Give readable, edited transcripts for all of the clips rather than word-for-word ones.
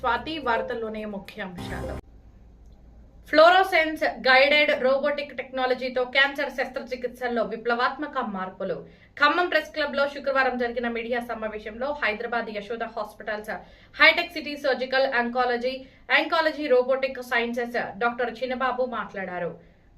స్వాతి వార్తల్లోనే ముఖ్యాంశాలు. Fluorescence guided robotic టెక్నాలజీతో cancer శస్త్రచికిత్సల్లో విప్లవాత్మక మార్పులు. ఖమ్మం ప్రెస్ క్లబ్ లో శుక్రవారం జరిగిన మీడియా సమావేశంలో Hyderabad Yashoda hospitals hitech city surgical oncology robotic sciences doctor Chinnababu మాట్లాడారు.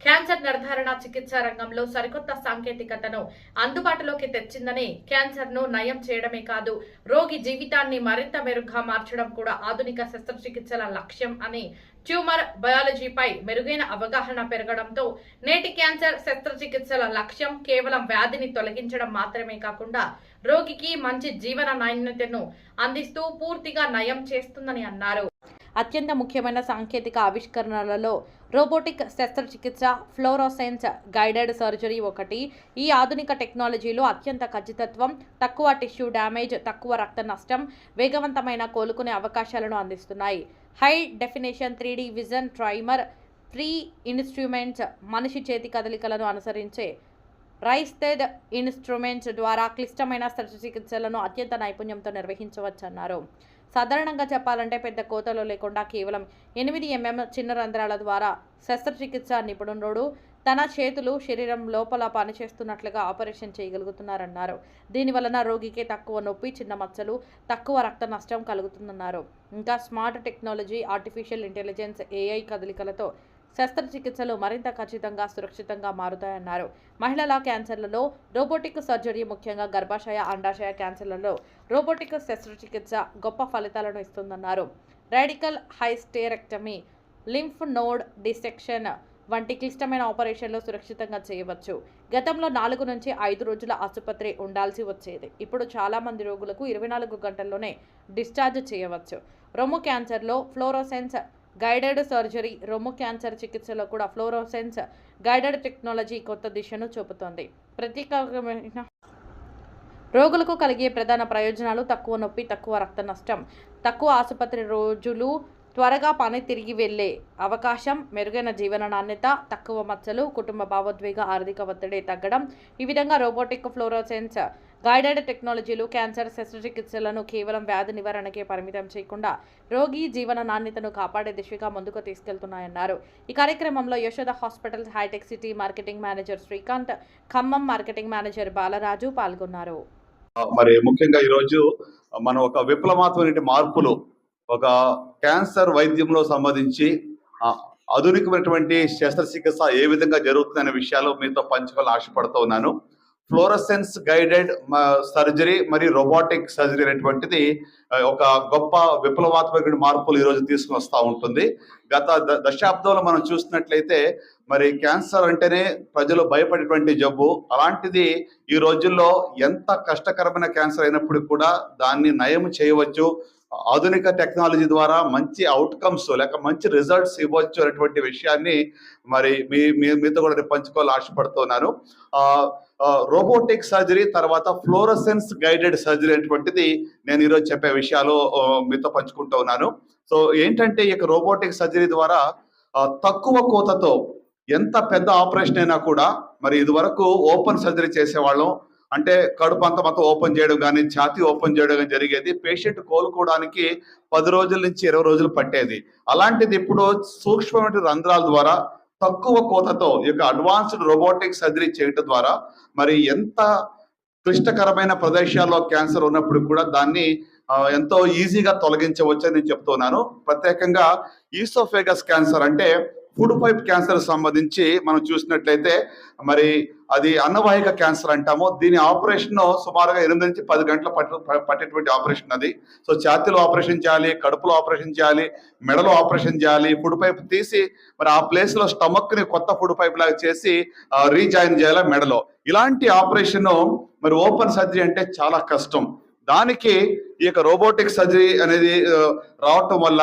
క్యాన్సర్ నిర్ధారణ చికిత్స రంగంలో సరికొత్త సాంకేతికతను అందుబాటులోకి తెచ్చిందని, క్యాన్సర్ ను నయం చేయడమే కాదు, రోగి జీవితాన్ని మరింత మెరుగ్గా మార్చడం కూడా ఆధునిక శస్త్రచికిత్సల లక్ష్యం అని, ట్యూమర్ బయాలజీపై మెరుగైన అవగాహన పెరగడంతో నేటి క్యాన్సర్ శస్త్రచికిత్సల లక్ష్యం కేవలం వ్యాధిని తొలగించడం మాత్రమే కాకుండా రోగికి మంచి జీవన నాణ్యతను అందిస్తూ పూర్తిగా నయం చేస్తుందని అన్నారు. అత్యంత ముఖ్యమైన సాంకేతిక ఆవిష్కరణలలో రోబోటిక్ శస్త్రచికిత్స, ఫ్లోరోసెన్స్ గైడెడ్ సర్జరీ ఒకటి. ఈ ఆధునిక టెక్నాలజీలో అత్యంత ఖచ్చితత్వం, తక్కువ టిష్యూ డ్యామేజ్, తక్కువ రక్త నష్టం, వేగవంతమైన కోలుకునే అవకాశాలను అందిస్తున్నాయి. High definition 3D vision trimer, pre instruments, మనిషి చేతి కదలికలను అనుసరించే రైస్తెడ్ ఇన్స్ట్రుమెంట్స్ ద్వారా క్లిష్టమైన శస్త్రచికిత్సలను అత్యంత నైపుణ్యంతో నిర్వహించవచ్చన్నారు. సాధారణంగా చెప్పాలంటే పెద్ద కోతలు లేకుండా కేవలం 8 mm చిన్న రంధ్రాల ద్వారా శస్త్రచికిత్స నిపుణుడు తన చేతులు శరీరం లోపల పనిచేస్తున్నట్లుగా ఆపరేషన్ చేయగలుగుతున్నారన్నారు. దీనివలన రోగికి తక్కువ నొప్పి, చిన్న మచ్చలు, తక్కువ రక్త నష్టం కలుగుతుందన్నారు. ఇంకా smart technology, artificial intelligence, AI కదలికలతో శస్త్రచికిత్సలు మరింత ఖచ్చితంగా, సురక్షితంగా మారుతాయన్నారు. మహిళల క్యాన్సర్లలో రోబోటిక్ సర్జరీ, ముఖ్యంగా గర్భాశయ, అండాశయ క్యాన్సర్లలో రోబోటిక్ శస్త్రచికిత్స గొప్ప ఫలితాలను ఇస్తుందన్నారు. రాడికల్ హైస్టెరెక్టమీ, లింఫ్ నోడ్ డిసెక్షన్ వంటి క్లిష్టమైన ఆపరేషన్లు సురక్షితంగా చేయవచ్చు. గతంలో 4 నుంచి 5 రోజుల ఆసుపత్రి ఉండాల్సి వచ్చేది. ఇప్పుడు చాలా మంది రోగులకు 24 గంటల్లోనే డిశ్చార్జ్ చేయవచ్చు. రొమ్ము క్యాన్సర్లో ఫ్లోరోసెన్స్ గైడెడ్ సర్జరీ, రొమ్ము క్యాన్సర్ చికిత్సలో కూడా ఫ్లోరోసెన్స్ గైడెడ్ టెక్నాలజీ కొత్త దిశను చూపుతోంది. ప్రత్యేకమైన రోగులకు కలిగే ప్రధాన ప్రయోజనాలు: తక్కువ నొప్పి, తక్కువ రక్త నష్టం, తక్కువ ఆసుపత్రి రోజులు, త్వరగా పని తిరిగి వెళ్లే అవకాశం, మెరుగైన జీవన నాణ్యత, తక్కువ మచ్చలు, కుటుంబ భావోద్వేగ, ఆర్థిక ఒత్తిడి తగ్గడం. ఈ విధంగా రోబోటిక్ ఫ్లోరోసెన్స్ గైడెడ్ టెక్నాలజీలు క్యాన్సర్ శస్త్రచికిత్సలను కేవలం వ్యాధి నివారణకే పరిమితం చేయకుండా రోగి జీవన నాణ్యతను కాపాడే దిశగా ముందుకు తీసుకెళ్తున్నాయన్నారు. ఈ కార్యక్రమంలో Yashoda hospitals hitech City marketing manager Srikanth, Khammam marketing manager Balaraju పాల్గొన్నారు. మరి ముఖ్యంగా ఈరోజు మనం ఒక విప్లవాత్మక మార్పులు ఒక క్యాన్సర్ వైద్యంలో సంబంధించి ఆధునికమైనటువంటి శస్త్రచికిత్స ఏ విధంగా జరుగుతుందనే విషయాలు మీతో పంచుకోవాలని ఆశపడుతూ ఉన్నాను. ఫ్లోరోసెన్స్ గైడెడ్ సర్జరీ మరియు రోబోటిక్ సర్జరీ అనేటువంటిది ఒక గొప్ప విప్లవాత్మక మార్పులు ఈరోజు తీసుకుని వస్తూ ఉంటుంది. గత దశాబ్దంలో మనం చూసినట్లయితే మరి క్యాన్సర్ అంటేనే ప్రజలు భయపడేటువంటి జబ్బు. అలాంటిది ఈ రోజుల్లో ఎంత కష్టకరమైన క్యాన్సర్ అయినప్పుడు కూడా దాన్ని నయం చేయవచ్చు, ఆధునిక టెక్నాలజీ ద్వారా మంచి అవుట్కమ్స్ లేక మంచి రిజల్ట్స్ ఇవ్వచ్చు అనేటువంటి విషయాన్ని మరి మీతో కూడా పంచుకోవాలని ఆశపడుతున్నాను. రోబోటిక్ సర్జరీ తర్వాత ఫ్లోరోసెన్స్ గైడెడ్ సర్జరీ అనేటువంటిది నేను ఈరోజు చెప్పే విషయాలు మీతో పంచుకుంటూ ఉన్నాను. సో ఏంటంటే ఈ రోబోటిక్ సర్జరీ ద్వారా తక్కువ కోతతో ఎంత పెద్ద ఆపరేషన్ అయినా కూడా, మరి ఇది వరకు ఓపెన్ సర్జరీ చేసేవాళ్ళం, అంటే కడుపు అంతా ఓపెన్ చేయడం కానీ, ఛాతీ ఓపెన్ చేయడం కానీ జరిగేది. పేషెంట్ కోలుకోవడానికి 10 రోజుల నుంచి 20 రోజులు పట్టేది. అలాంటిది ఇప్పుడు సూక్ష్మమైన రంధ్రాల ద్వారా తక్కువ కోతతో ఈ అడ్వాన్స్డ్ రోబోటిక్ సర్జరీ చేయడం ద్వారా మరి ఎంత క్లిష్టకరమైన ప్రదేశాల్లో క్యాన్సర్ ఉన్నప్పుడు కూడా దాన్ని ఎంతో ఈజీగా తొలగించవచ్చు అని నేను చెప్తున్నాను. ప్రత్యేకంగా ఈసోఫేగస్ క్యాన్సర్ అంటే ఫుడ్ పైప్ క్యాన్సర్ సంబంధించి మనం చూసినట్లయితే మరి అది అన్నవాహిక క్యాన్సర్ అంటాము. దీని ఆపరేషన్ సుమారుగా 8 నుంచి 10 గంటలు పట్టేటువంటి ఆపరేషన్ అది. సో ఛాతీలో ఆపరేషన్ చేయాలి, కడుపులో ఆపరేషన్ చేయాలి, మెడలో ఆపరేషన్ చేయాలి, ఫుడ్ పైప్ తీసి మరి ఆ ప్లేస్ లో స్టమక్ ని కొత్త ఫుడ్ పైప్ లాగా చేసి రీజాయిన్ చేయాలి మెడలో. ఇలాంటి ఆపరేషన్ మరి ఓపెన్ సర్జరీ అంటే చాలా కష్టం. దానికి ఈ రోబోటిక్ సర్జరీ అనేది రావటం వల్ల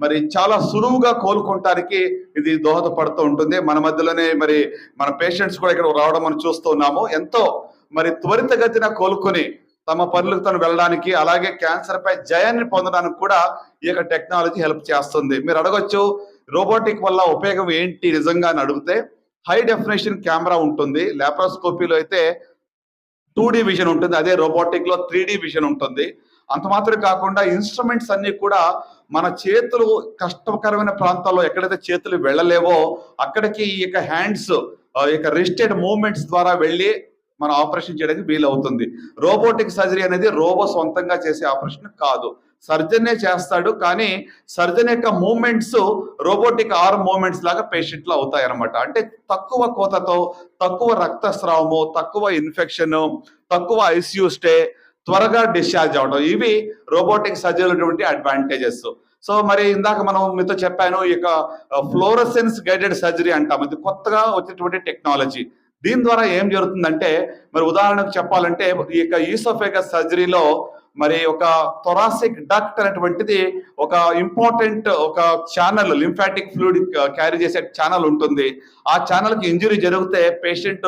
మరి చాలా సులువుగా కోలుకోవటానికి ఇది దోహదపడుతూ ఉంటుంది. మన మధ్యలోనే మరి మన పేషెంట్స్ కూడా ఇక్కడ రావడం మనం చూస్తూ ఉన్నాము. ఎంతో మరి త్వరితగతిన కోలుకొని తమ పనులకు తను వెళ్ళడానికి, అలాగే క్యాన్సర్ పై జయాన్ని పొందడానికి కూడా ఈ టెక్నాలజీ హెల్ప్ చేస్తుంది. మీరు అడగొచ్చు, రోబోటిక్ వల్ల ఉపయోగం ఏంటి నిజంగా అని అడిగితే, హై డెఫినేషన్ కెమెరా ఉంటుంది. లాప్రోస్కోపీలో అయితే 2D విజన్ ఉంటుంది, అదే రోబోటిక్ లో 3D విజన్ ఉంటుంది. అంత మాత్రమే కాకుండా ఇన్స్ట్రుమెంట్స్ అన్ని కూడా మన చేతులు కష్టకరమైన ప్రాంతాల్లో ఎక్కడైతే చేతులు వెళ్ళలేవో అక్కడికి ఈ యొక్క హ్యాండ్స్ రిస్టెడ్ మూవ్మెంట్స్ ద్వారా వెళ్ళి మన ఆపరేషన్ చేయడానికి వీలవుతుంది. రోబోటిక్ సర్జరీ అనేది రోబో సొంతంగా చేసే ఆపరేషన్ కాదు, సర్జనే చేస్తాడు. కానీ సర్జన్ యొక్క మూమెంట్స్ రోబోటిక్ ఆర్మ్ మూమెంట్స్ లాగా పేషెంట్లు అవుతాయి అనమాట. అంటే తక్కువ కోతతో, తక్కువ రక్తస్రావము, తక్కువ ఇన్ఫెక్షన్, తక్కువ ఐసీయూ స్టే, త్వరగా డిశ్చార్జ్ అవడం, ఇవి రోబోటిక్ సర్జరీ అడ్వాంటేజెస్. సో మరి ఇందాక మనం మీతో చెప్పాను, ఈ యొక్క ఫ్లోరసెన్స్ గైడెడ్ సర్జరీ అంటాం. ఇది కొత్తగా వచ్చినటువంటి టెక్నాలజీ. దీని ద్వారా ఏం జరుగుతుందంటే, మరి ఉదాహరణకు చెప్పాలంటే ఈ యొక్క ఈసోఫేగస్ సర్జరీలో మరి ఒక థొరాసిక్ డక్ట్ అనేటువంటిది ఒక ఇంపార్టెంట్ ఒక ఛానల్, లింఫాటిక్ ఫ్లూయిడ్ క్యారీ చేసే ఛానల్ ఉంటుంది. ఆ ఛానల్కి ఇంజురీ జరిగితే పేషెంట్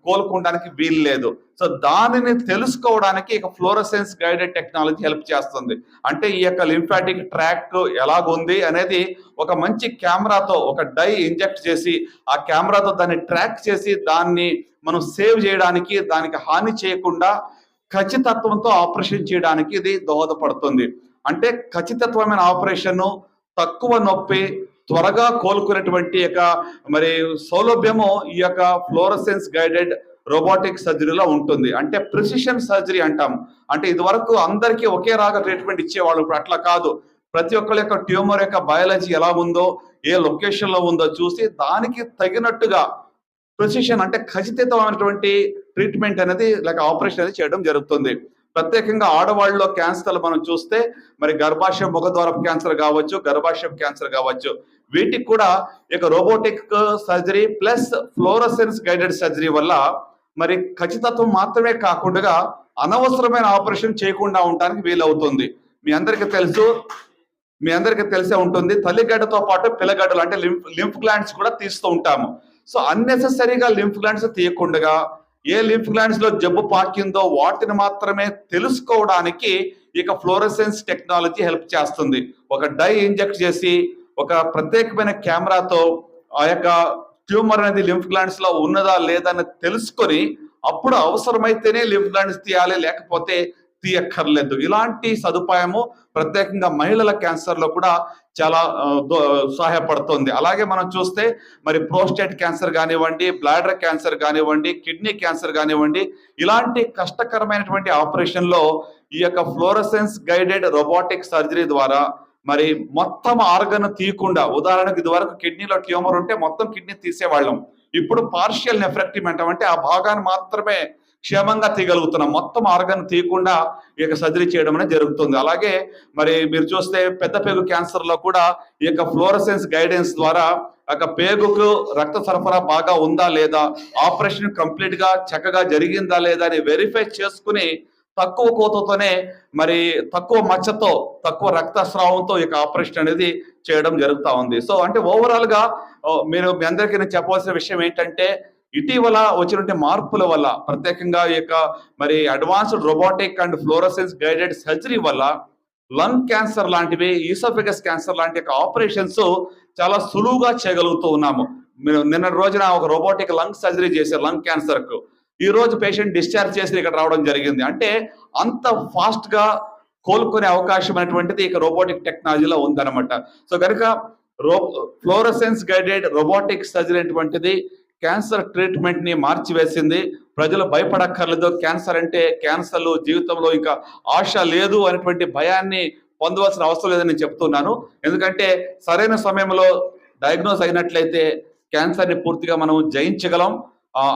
కోలుకోవడానికి వీలు లేదు. సో దానిని తెలుసుకోవడానికి ఇక ఫ్లోరసెన్స్ గైడెడ్ టెక్నాలజీ హెల్ప్ చేస్తుంది. అంటే ఈ యొక్క లింఫాటిక్ ట్రాక్ ఎలాగుంది అనేది ఒక మంచి కెమెరాతో ఒక డై ఇంజెక్ట్ చేసి ఆ కెమెరాతో దాన్ని ట్రాక్ చేసి దాన్ని మనం సేవ్ చేయడానికి, దానికి హాని చేయకుండా ఖచ్చితత్వంతో ఆపరేషన్ చేయడానికి ఇది దోహదపడుతుంది. అంటే ఖచ్చితత్వమైన ఆపరేషన్, తక్కువ నొప్పి, త్వరగా కోలుకునేటువంటి యొక్క మరి సౌలభ్యము ఈ యొక్క ఫ్లోరసెన్స్ గైడెడ్ రోబోటిక్ సర్జరీలో ఉంటుంది. అంటే ప్రిసిషన్ సర్జరీ అంటాం. అంటే ఇదివరకు అందరికీ ఒకే రాగా ట్రీట్మెంట్ ఇచ్చేవాళ్ళు, ఇప్పుడు అట్లా కాదు. ప్రతి ఒక్కరి యొక్క ట్యూమర్ యొక్క బయాలజీ ఎలా ఉందో, ఏ లొకేషన్ లో ఉందో చూసి దానికి తగినట్టుగా ప్రిసిషన్ అంటే ఖచ్చితమైనటువంటి ట్రీట్మెంట్ అనేది లేక ఆపరేషన్ అనేది చేయడం జరుగుతుంది. ప్రత్యేకంగా ఆడవాళ్ళలో క్యాన్సర్లు మనం చూస్తే మరి గర్భాశయ ముఖద్వారపు క్యాన్సర్ కావచ్చు, గర్భాశయం క్యాన్సర్ కావచ్చు, వీటికి కూడా ఇక robotic surgery plus fluorescence guided surgery వల్ల మరి ఖచ్చితత్వం మాత్రమే కాకుండా అనవసరమైన ఆపరేషన్ చేయకుండా ఉండడానికి వీలవుతుంది. మీ అందరికీ తెలిసే ఉంటుంది, తల్లిగడ్డతో పాటు పిల్లగడ్డలు అంటే లింఫ్ గ్లాండ్స్ కూడా తీస్తూ ఉంటాము. సో అన్నెసెసరీగా లింఫ్ గ్లాండ్స్ తీయకుండా ఏ లింఫ్ గ్లాండ్స్ లో జబ్బు పాకిందో వాటిని మాత్రమే తెలుసుకోవడానికి ఇక ఫ్లోరసెన్స్ టెక్నాలజీ హెల్ప్ చేస్తుంది. ఒక డై ఇంజెక్ట్ చేసి ఒక ప్రత్యేకమైన కెమెరాతో ఆ యొక్క ట్యూమర్ అనేది లింఫ్ గ్లాండ్స్ లో ఉన్నదా లేదా అని తెలుసుకొని అప్పుడు అవసరమైతేనే లింఫ్ గ్లాండ్స్ తీయాలి, లేకపోతే తీయక్కర్లేదు. ఇలాంటి సదుపాయము ప్రత్యేకంగా మహిళల క్యాన్సర్ లో కూడా చాలా సహాయపడుతుంది. అలాగే మనం చూస్తే మరి ప్రోస్టేట్ క్యాన్సర్ కానివ్వండి, బ్లాడర్ క్యాన్సర్ కానివ్వండి, కిడ్నీ క్యాన్సర్ కానివ్వండి, ఇలాంటి కష్టకరమైనటువంటి ఆపరేషన్ లో ఈ యొక్క ఫ్లోరసెన్స్ గైడెడ్ రోబోటిక్ సర్జరీ ద్వారా మరి మొత్తం ఆర్గన్ తీయకుండా, ఉదాహరణకు ఇది వరకు కిడ్నీలో ట్యూమర్ ఉంటే మొత్తం కిడ్నీ తీసేవాళ్ళం, ఇప్పుడు పార్షియల్ నెఫ్రెక్టమీ అంటామంటే ఆ భాగాన్ని మాత్రమే క్షేమంగా తీయగలుగుతున్నాం, మొత్తం ఆర్గన్ తీయకుండా ఈ యొక్క సర్జరీ చేయడం అనేది జరుగుతుంది. అలాగే మరి మీరు చూస్తే పెద్ద పేగు క్యాన్సర్ లో కూడా ఈ యొక్క ఫ్లోరసెన్స్ గైడెన్స్ ద్వారా పేగుకు రక్త సరఫరా బాగా ఉందా లేదా, ఆపరేషన్ కంప్లీట్ గా చక్కగా జరిగిందా లేదా అని వెరిఫై చేసుకుని తక్కువ కోతతోనే మరి తక్కువ మచ్చతో, తక్కువ రక్తస్రావంతో ఈ యొక్క ఆపరేషన్ అనేది చేయడం జరుగుతూ ఉంది. సో అంటే ఓవరాల్ గా మీ అందరికీ నేను చెప్పవలసిన విషయం ఏంటంటే, ఇటీవల వచ్చినటువంటి మార్పుల వల్ల ప్రత్యేకంగా ఈ యొక్క మరి advanced robotic and fluorescence guided surgery వల్ల లంగ్ క్యాన్సర్ లాంటివి, ఈసోఫెగస్ క్యాన్సర్ లాంటి ఆపరేషన్స్ చాలా సులువుగా చేయగలుగుతూ ఉన్నాము. నిన్న రోజున ఒక రోబోటిక్ లంగ్ సర్జరీ చేశారు లంగ్ క్యాన్సర్ కు. ఈ రోజు పేషెంట్ డిశ్చార్జ్ చేసి ఇక్కడ రావడం జరిగింది. అంటే అంత ఫాస్ట్ గా కోలుకునే అవకాశం అనేటువంటిది ఇక రోబోటిక్ టెక్నాలజీలో ఉందన్నమాట. సో కనుక ఫ్లోరసెన్స్ గైడెడ్ రోబోటిక్ సర్జరీ అనేటువంటిది క్యాన్సర్ ట్రీట్మెంట్ ని మార్చివేసింది. ప్రజలు భయపడక్కర్లేదు. క్యాన్సర్ అంటే క్యాన్సర్లు జీవితంలో ఇంకా ఆశ లేదు అనేటువంటి భయాన్ని పొందవలసిన అవసరం లేదని నేను చెప్తున్నాను. ఎందుకంటే సరైన సమయంలో డయాగ్నోస్ అయినట్లయితే క్యాన్సర్ ని పూర్తిగా మనం జయించగలం.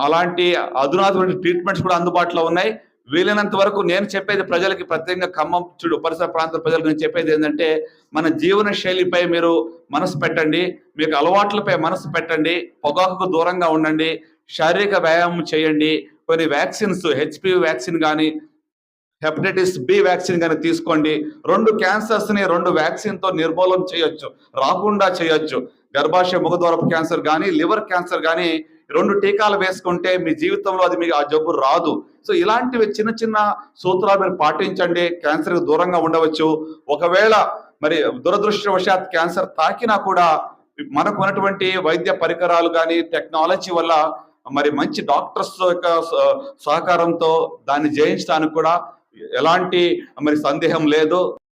అలాంటి అధునాతన ట్రీట్మెంట్స్ కూడా అందుబాటులో ఉన్నాయి. వీలైనంత వరకు నేను చెప్పేది ప్రజలకి, ప్రత్యేకంగా ఖమ్మం పరిసర ప్రాంత ప్రజలకు నేను చెప్పేది ఏంటంటే, మన జీవన శైలిపై మీరు మనసు పెట్టండి, మీకు అలవాట్లపై మనసు పెట్టండి, పొగాకుకు దూరంగా ఉండండి, శారీరక వ్యాయామం చేయండి, కొన్ని వ్యాక్సిన్స్, హెచ్పివి వ్యాక్సిన్ కానీ హెపటైటిస్ బి వ్యాక్సిన్ కానీ తీసుకోండి. 2 క్యాన్సర్స్ ని 2 వ్యాక్సిన్ తో నిర్మూలన చేయొచ్చు, రాకుండా చేయొచ్చు. గర్భాశయ ముఖద్వారపు క్యాన్సర్ కానీ, లివర్ క్యాన్సర్ కానీ 2 టీకాలు వేసుకుంటే మీ జీవితంలో అది మీకు ఆ జబ్బు రాదు. సో ఇలాంటివి చిన్న చిన్న సూత్రాలు మీరు పాటించండి, క్యాన్సర్ దూరంగా ఉండవచ్చు. ఒకవేళ మరి దురదృష్టవశాత్ క్యాన్సర్ తాకినా కూడా మనకు ఉన్నటువంటి వైద్య పరికరాలు కానీ టెక్నాలజీ వల్ల మరి మంచి డాక్టర్స్ యొక్క సహకారంతో దాన్ని జయించడానికి కూడా ఎలాంటి మరి సందేహం లేదు.